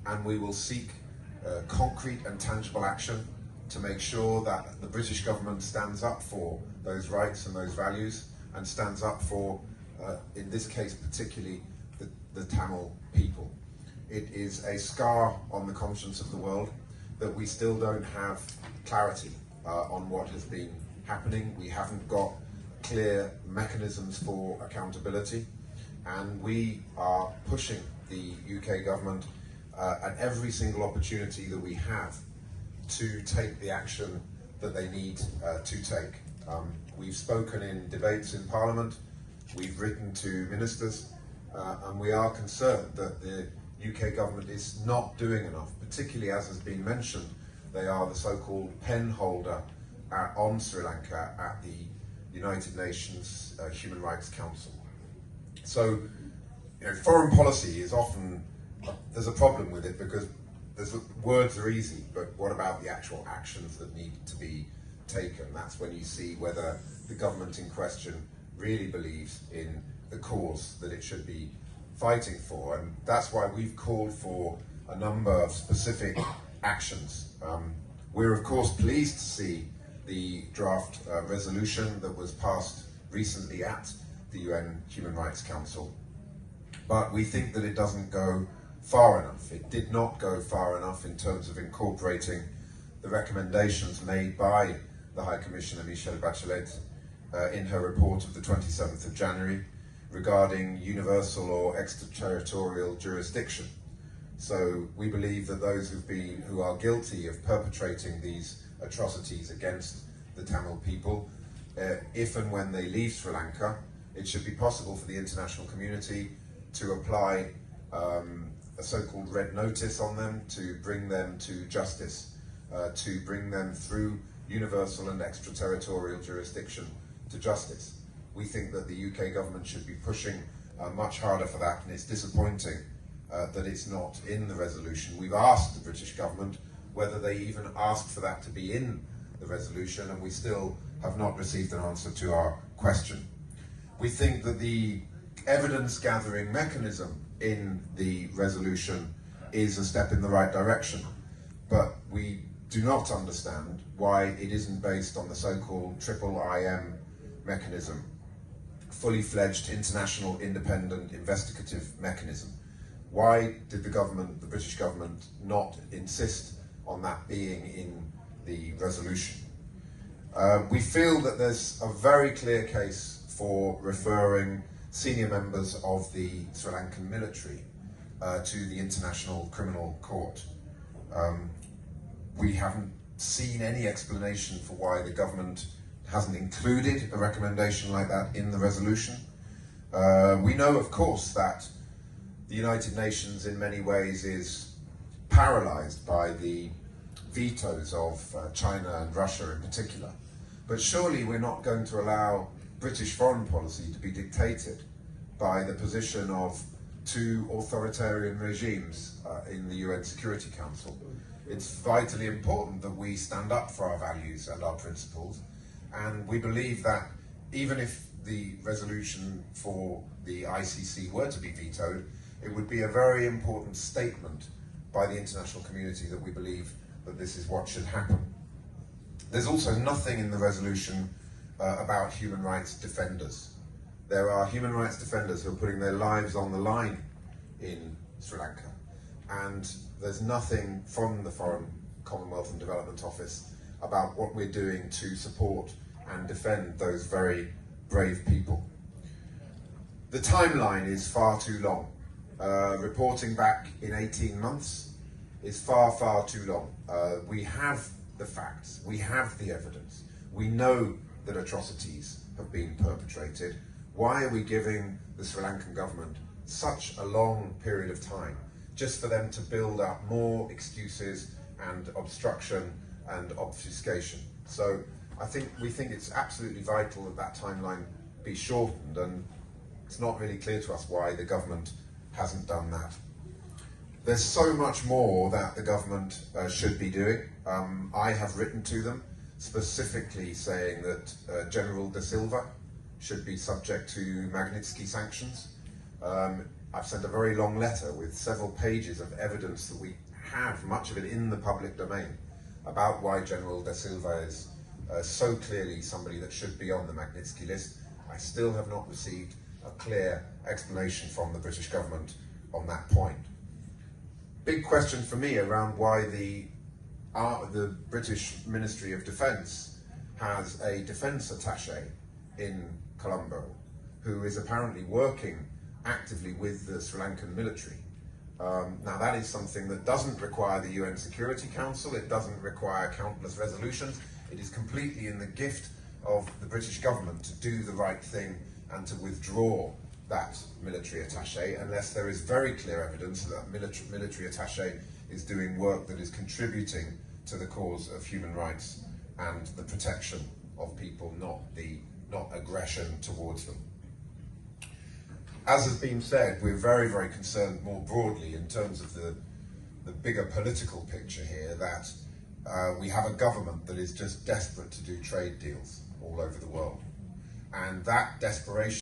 and we will seek concrete and tangible action to make sure that the British government stands up for those rights and those values, and stands up for, in this case particularly, the Tamil people. It is a scar on the conscience of the world that we still don't have clarity on what has been happening. We haven't got clear mechanisms for accountability, and we are pushing the UK government at every single opportunity that we have to take the action that they need to take. We've spoken in debates in Parliament, we've written to ministers, and we are concerned that the UK government is not doing enough, particularly as has been mentioned. They are the so-called pen holder on Sri Lanka at the United Nations Human Rights Council. So, foreign policy is often, there's a problem with it because words are easy, but what about the actual actions that need to be taken? That's when you see whether the government in question really believes in the cause that it should be fighting for, and that's why we've called for a number of specific actions. We're of course pleased to see the draft resolution that was passed recently at the UN Human Rights Council, but we think that it doesn't go far enough. It did not go far enough in terms of incorporating the recommendations made by the High Commissioner Michelle Bachelet in her report of the 27th of January regarding universal or extraterritorial jurisdiction. So we believe that those who are guilty of perpetrating these atrocities against the Tamil people, if and when they leave Sri Lanka, it should be possible for the international community to apply a so-called red notice on them, to bring them to justice, to bring them through universal and extraterritorial jurisdiction to justice. We think that the UK government should be pushing much harder for that, and it's disappointing that it's not in the resolution. We've asked the British government whether they even asked for that to be in the resolution, and we still have not received an answer to our question. We think that the evidence gathering mechanism in the resolution is a step in the right direction, but we do not understand why it isn't based on the so-called triple IM mechanism, fully fledged international independent investigative mechanism. Why did the British government, not insist on that being in the resolution? We feel that there's a very clear case for referring senior members of the Sri Lankan military to the International Criminal Court. We haven't seen any explanation for why the government hasn't included a recommendation like that in the resolution. We know, of course, that the United Nations in many ways is paralysed by the vetoes of China and Russia in particular. But surely we're not going to allow British foreign policy to be dictated by the position of two authoritarian regimes in the UN Security Council. It's vitally important that we stand up for our values and our principles, and we believe that even if the resolution for the ICC were to be vetoed, it would be a very important statement by the international community that we believe that this is what should happen. There's also nothing in the resolution about human rights defenders. There are human rights defenders who are putting their lives on the line in Sri Lanka, and there's nothing from the Foreign, Commonwealth and Development Office about what we're doing to support and defend those very brave people. The timeline is far too long. Reporting back in 18 months is far, far too long. We have the facts, we have the evidence, we know that atrocities have been perpetrated. Why are we giving the Sri Lankan government such a long period of time just for them to build up more excuses and obstruction and obfuscation? So we think it's absolutely vital that that timeline be shortened, and it's not really clear to us why the government hasn't done that. There's so much more that the government should be doing. I have written to them specifically saying that General Da Silva should be subject to Magnitsky sanctions. I've sent a very long letter with several pages of evidence that we have, much of it in the public domain, about why General Da Silva is so clearly somebody that should be on the Magnitsky list. I still have not received a clear explanation from the British government on that point. Big question for me around why the British Ministry of Defence has a defence attaché in Colombo who is apparently working actively with the Sri Lankan military. Now that is something that doesn't require the UN Security Council, it doesn't require countless resolutions, it is completely in the gift of the British government to do the right thing and to withdraw that military attaché unless there is very clear evidence that military attaché is doing work that is contributing to the cause of human rights and the protection of people, not aggression towards them. As has been said, we're very, very concerned more broadly in terms of the bigger political picture here that we have a government that is just desperate to do trade deals all over the world. And that desperation